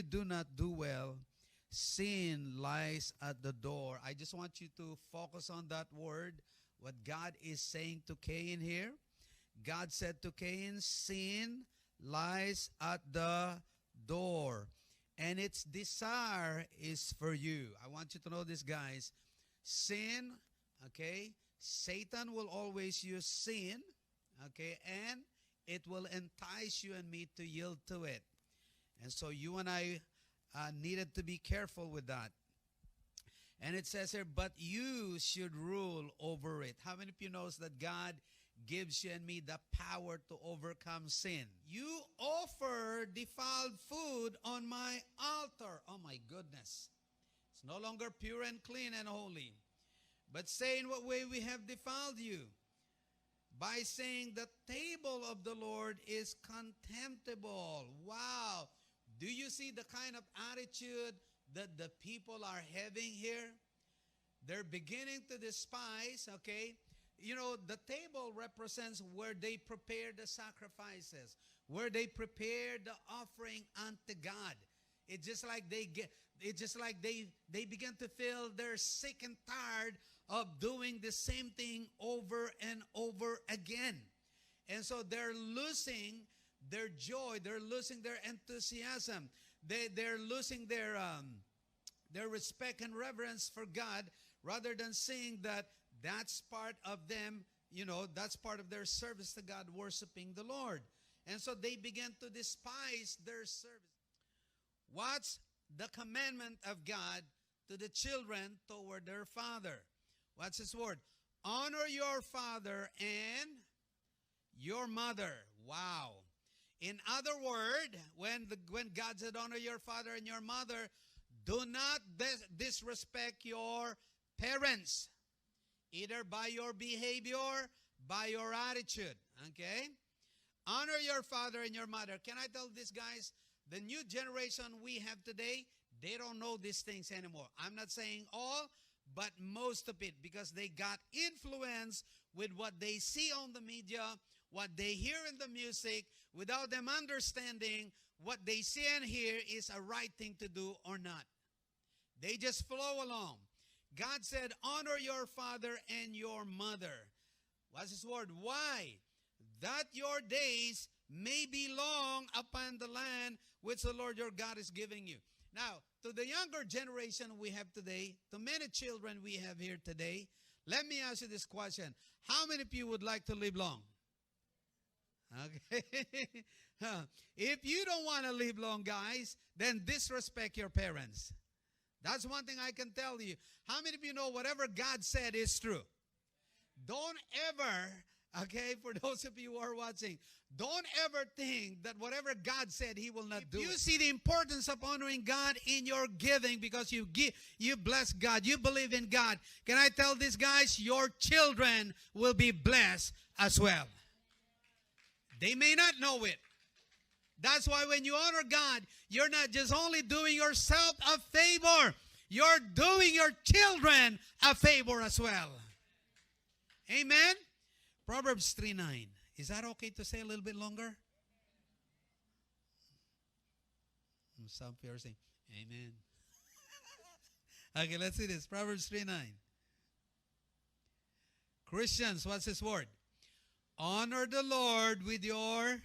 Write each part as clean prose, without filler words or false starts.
you do not do well, sin lies at the door. I just want you to focus on that word, what God is saying to Cain here. God said to Cain, sin lies at the door, and its desire is for you. I want you to know this, guys. Sin, okay, Satan will always use sin, okay, and it will entice you and me to yield to it. And so you and I needed to be careful with that. And it says here, but you should rule over it. How many of you knows that God gives you and me the power to overcome sin? You offer defiled food on my altar. Oh my goodness. It's no longer pure and clean and holy. But say, in what way we have defiled you? By saying the table of the Lord is contemptible. Wow. Do you see the kind of attitude that the people are having here? They're beginning to despise, okay? You know, the table represents where they prepare the sacrifices, where they prepare the offering unto God. It's just like they begin to feel they're sick and tired of doing the same thing over and over again. And so they're losing their joy, they're losing their enthusiasm, they're losing their respect and reverence for God, rather than seeing that that's part of them, you know, that's part of their service to God, worshiping the Lord. And so they began to despise their service. What's the commandment of God to the children toward their father? What's his word? Honor your father and your mother. Wow. In other words, when God said honor your father and your mother, do not disrespect your parents, either by your behavior, by your attitude, okay? Honor your father and your mother. Can I tell these guys, the new generation we have today, they don't know these things anymore. I'm not saying all, but most of it, because they got influenced with what they see on the media, what they hear in the music, without them understanding what they see and hear is a right thing to do or not. They just flow along. God said, honor your father and your mother. What's his word? Why? That your days may be long upon the land which the Lord your God is giving you. Now, to the younger generation we have today, to many children we have here today, let me ask you this question. How many of you would like to live long? Okay. If you don't want to live long, guys, then disrespect your parents. That's one thing I can tell you. How many of you know whatever God said is true? Don't ever, okay, for those of you who are watching, don't ever think that whatever God said, he will not do it. You see the importance of honoring God in your giving because you give, you bless God, you believe in God. Can I tell these guys, your children will be blessed as well. They may not know it. That's why when you honor God, you're not just only doing yourself a favor, you're doing your children a favor as well. Amen? Proverbs 3:9. Is that okay to say a little bit longer? Some people are saying, amen. Okay, let's see this. Proverbs 3:9. Christians, what's his word? Honor the Lord with your,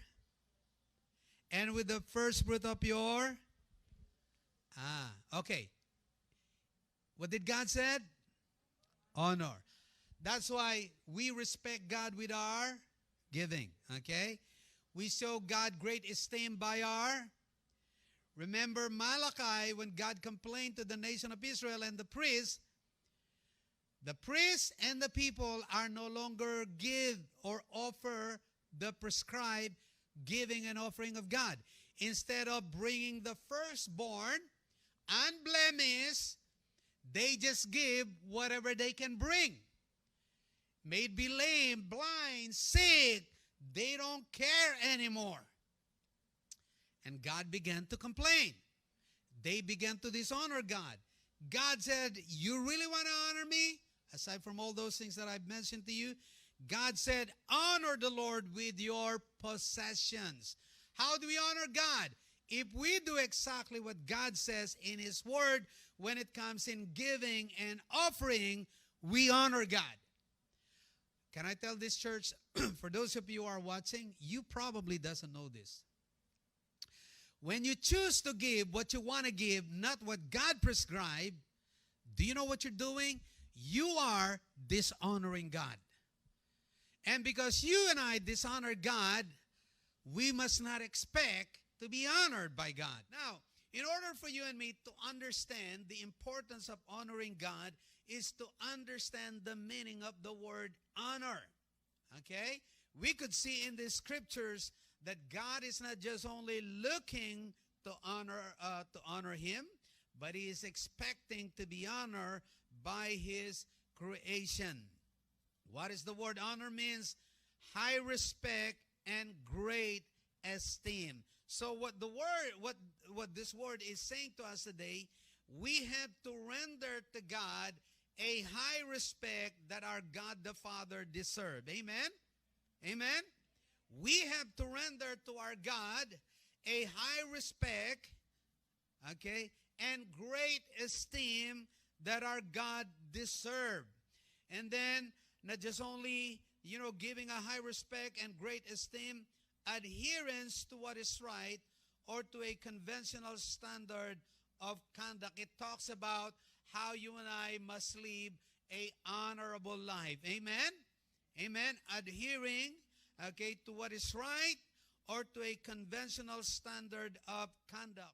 and with the first fruit of your, okay. What did God said? Honor. That's why we respect God with our giving, okay? We show God great esteem by our, remember Malachi, when God complained to the nation of Israel and the priests and the people are no longer give or offer the prescribed giving and offering of God. Instead of bringing the firstborn, unblemished, they just give whatever they can bring. May it be lame, blind, sick, they don't care anymore. And God began to complain. They began to dishonor God. God said, you really want to honor me? Aside from all those things that I've mentioned to you, God said, honor the Lord with your possessions. How do we honor God? if we do exactly what God says in His Word when it comes in giving and offering, we honor God. Can I tell this church, for those of you who are watching, you probably doesn't know this. When you choose to give what you want to give, not what God prescribed, do you know what you're doing? You are dishonoring God. And because you and I dishonor God, we must not expect to be honored by God. Now, in order for you and me to understand the importance of honoring God is to understand the meaning of the word honor. Okay? We could see in the scriptures that God is not just only looking to honor Him, but He is expecting to be honored by His creation. What is the word honor means? High respect and great esteem. So what this word is saying to us today, we have to render to God a high respect that our God the Father deserves. Amen? Amen? We have to render to our God a high respect, okay, and great esteem that our God deserves. And then, not just only, giving a high respect and great esteem, adherence to what is right or to a conventional standard of conduct. It talks about how you and I must live a honorable life. Amen? Amen? Adhering, okay, to what is right or to a conventional standard of conduct.